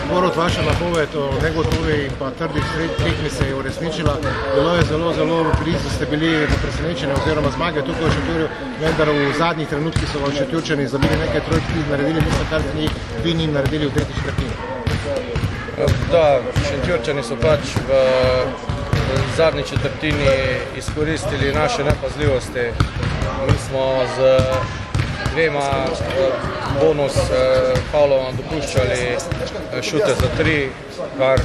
Borut, vaša napoved o negotovi in pa trdih tekmi se je uresničila. Bilo je zelo blizu, ste bili presenečeni oziroma zmage tukaj v Šentjurju, vendar v zadnjih trenutkih so vam Šentjurčani zabili nekaj trojk, ki jih naredili, mislim, kar vi njim naredili v tretji četrtini. Da, Šentjurčani so pač v zadnji četrtini izkoristili naše nepazljivosti. Mi smo z dvema bonus fauloma dopuščali šute za 3, kar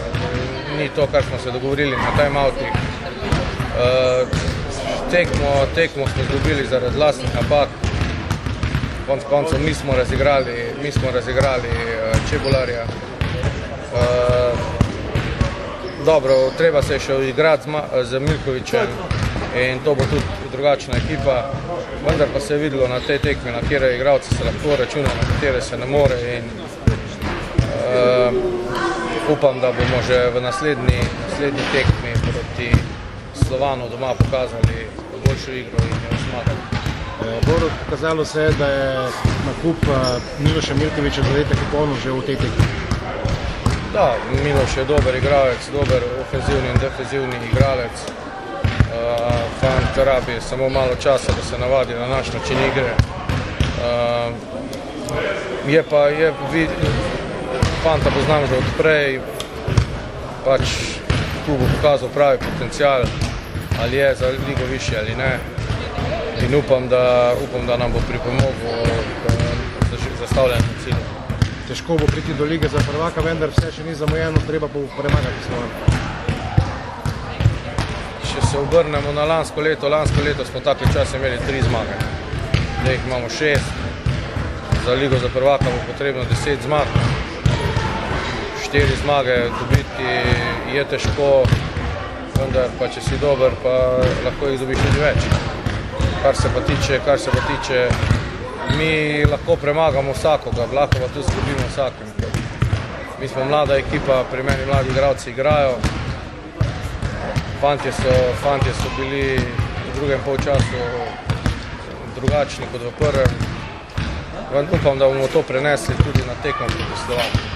ni to, kar smo se dogovorili na time-outih. Tekmo smo izgubili zaradi lastnih napak. Konec koncev mi smo razigrali Čebularja. Dobro, treba se še igrati z Milkovićem in to bo tudi drugačna ekipa, vendar pa se je videlo na tej tekmi, na katere igralci se lahko računa, na katere se ne more in upam, da bomo že v naslednji tekmi proti Slovanu doma pokazali boljšo igro in jo zmagali. Borut, pokazalo se je, da je nakup Miloša Milkovića zadetek popolno že v tej tekmi. Da, Miloš je dober igralec, dober ofenzivni in defenzivni igralec. Fant rabi samo malo časa, da se navadi na naš način igre. Fanta poznam že odprej, pač tu bo pokazal pravi potencial, ali je za ligo višji ali ne. In upam, da nam bo pripomogel k zastavljenem cilju. Težko bo priti do lige za prvaka, vendar vse še ni zamujeno, treba bo premagati Slovan. Če se obrnemo na lansko leto smo takoj čas imeli 3 zmage. Zdaj jih imamo 6. Za ligo za prvaka bo potrebno 10 zmag. 4 zmage dobiti je težko, vendar pa če si dober, pa lahko jih dobiš tudi več. Kar se pa tiče, mi lahko premagamo vsakoga, lahko pa tudi zgubimo vsakem. Mi smo mlada ekipa, pri meni mladi igralci igrajo. Fantje so bili v drugem polčasu drugačni kot v prvem. Upam, da bomo to prenesli tudi na tekmo proti Slovanu.